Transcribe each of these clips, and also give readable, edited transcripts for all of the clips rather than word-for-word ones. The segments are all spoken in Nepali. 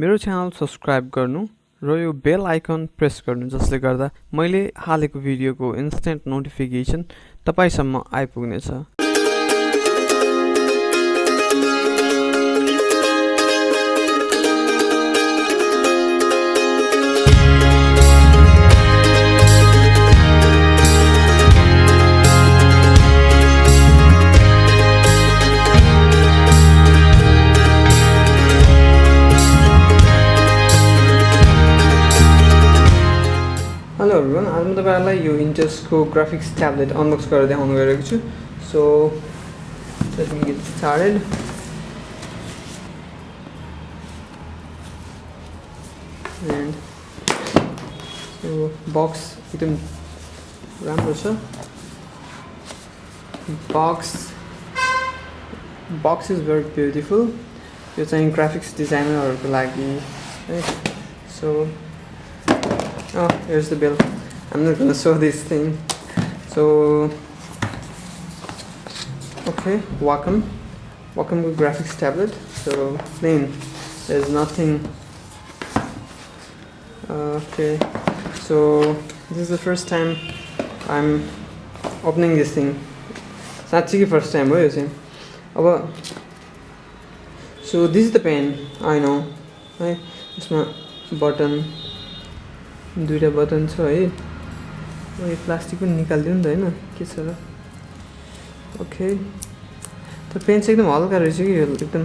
मेरो च्यानल सब्स्क्राइब गर्नु र यो बेल आइकन प्रेस गर्नु जसले गर्दा मैले हालेको भिडियोको इन्स्ट्यान्ट नोटिफिकेसन तपाईसम्म आइपुग्नेछ। हेलो एभ्रिवान, आज म तपाईहरुलाई यो Intuos को ग्राफिक्स ट्याब्लेट अनबक्स गरेर देखाउन गइरहेको छु। So let me get started. And so box एकदम राम्रो छ। Box is very beautiful. यो चाहिँ ग्राफिक्स डिजाइनरहरुको लागि है। सो oh, here's the bill. I'm not gonna show this thing. So okay, welcome to graphics tablet. So plain, there's nothing. Okay, so this is the first time I'm opening this thing. That's the first time we're using. So this is the pen, I know, right? It's my button. दुईटा बटन छ है। यो प्लास्टिक पनि निकाल्दिनु नि त हैन, के छ र। ओके, त पेन चाहिँ एकदम हल्का रहेछ कि यो एकदम।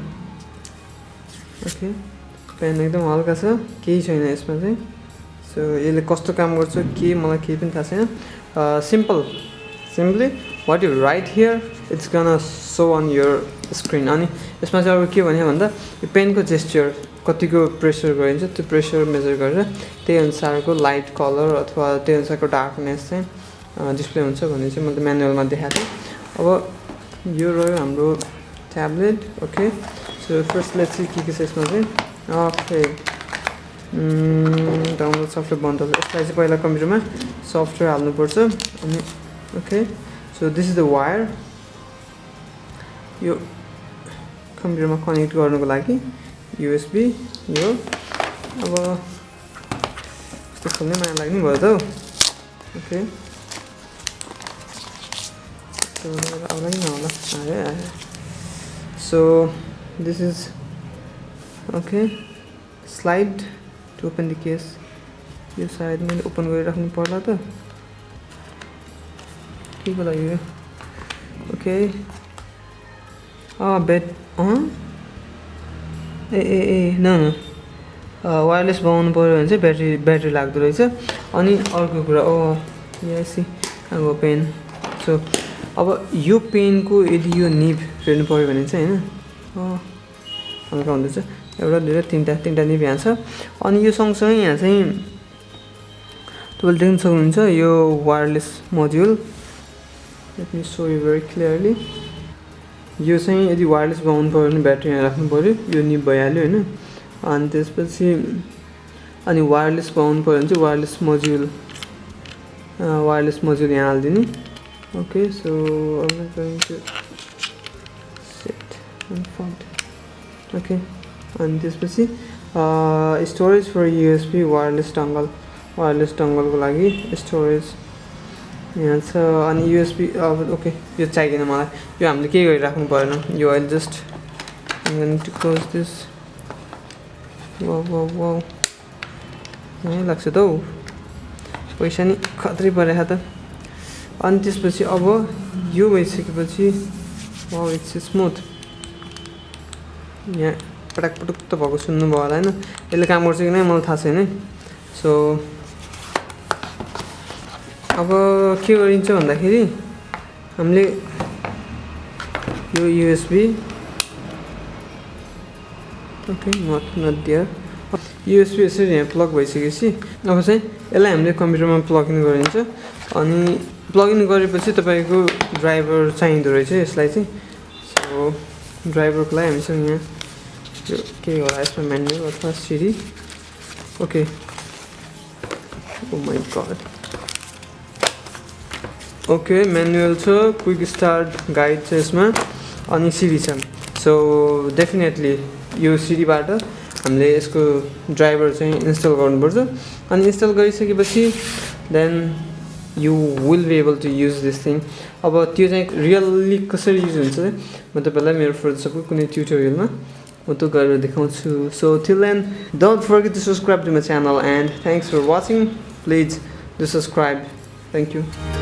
ओके, पेन एकदम हल्का छ, केही छैन यसमा चाहिँ। सो यसले कस्तो काम गर्छ के मलाई केही पनि थाहा छैन। Simply what you write here it's gonna show on your screen. अनि यसमा चाहिँ अब के भने भन्दा यो पेनको जेस्चर कतिको प्रेसर गरिन्छ त्यो प्रेसर मेजर गरेर त्यही अनुसारको लाइट कलर अथवा त्यही अनुसारको डार्कनेस चाहिँ डिस्प्ले हुन्छ भन्ने चाहिँ मैले म्यानुअलमा देखाएको थिएँ। अब यो रह्यो हाम्रो tablet. Okay, so first let's see के छ यसमा चाहिँ। ओके, डाउनलोड सफ्टवेयर बन्द हुन्छ। यसलाई चाहिँ पहिला कम्प्युटरमा सफ्टवेयर हाल्नुपर्छ। अनि okay, so this is the wire. यो कम्प्युटरमा कनेक्ट गर्नुको लागि USB यो। अब यस्तो खोल्ने माया लाग्ने भयो त। ओके, आउला कि नआउला, आयो। So this is okay slide to open the case. यो सायद मैले ओपन गरिराख्नु पर्ला त, के को लागि यो। ओके, बेड न वायरलेस बनाउनु पऱ्यो भने चाहिँ ब्याट्री लाग्दो रहेछ। अनि अर्को कुरा यसी अब पेन। सो अब यो पेनको यदि यो निब फेर्नु पऱ्यो भने चाहिँ हैन हल्का हुँदैछ। एउटा दुईवटा तिनवटा निब यहाँ छ। अनि यो सँगसँगै यहाँ चाहिँ तपाईँले देख्न सक्नुहुन्छ यो wireless module. Let me so you very clearly. यो चाहिँ यदि वायरलेस बनाउनु पऱ्यो भने ब्याट्री यहाँ राख्नु पऱ्यो, यो निब भइहाल्यो हैन। अनि त्यसपछि अनि वायरलेस बनाउनु पऱ्यो भने चाहिँ वायरलेस मोड्युल यहाँ हालिदिने। Okay, so I am going to set and found. Okay, अनि त्यसपछि स्टोरेज फर USB वायरलेस डङ्गलको लागि स्टोरेज यहाँ छ। अनि USB अब ओके, यो चाहिएन मलाई। यो हामीले के गरिराख्नु परेन। यो अहिले just to close this. Wow यही लाग्छ त हौ, पैसा नि खत्रै परेको त। अनि त्यसपछि अब यो भइसकेपछि वाउ इट्स स्मुथ। यहाँ पटक त भएको सुन्नुभयो होला हैन। यसले काम गर्छ कि नै मलाई थाहा छैन है। सो अब के गरिन्छ भन्दाखेरि हामीले यो USB okay not there USB यसरी यहाँ प्लग भइसकेपछि अब चाहिँ यसलाई हामीले कम्प्युटरमा प्लग इन गरिन्छ। अनि प्लग इन गरेपछि तपाईँको ड्राइभर चाहिँदो रहेछ यसलाई चाहिँ। सो ड्राइभरको लागि हामीसँग यहाँ यो के होला यसमा म्यानुअल अथवा CD. Okay, oh my god. Okay, manual छ, क्विक स्टार्ट गाइड छ यसमा, अनि सिडी छ। सो डेफिनेटली यो सिडीबाट हामीले यसको ड्राइभर चाहिँ इन्स्टल गर्नुपर्छ अनि इन्स्टल गरिसकेपछि then you will be able to use this thing अब त्यो चाहिँ रियल्ली कसरी युज हुन्छ चाहिँ म तपाईँलाई मेरो फर्दर कुनै ट्युटोरियलमा म त्यो गरेर देखाउँछु so till then don't forget to subscribe to my channel and thanks for watching please do subscribe thank you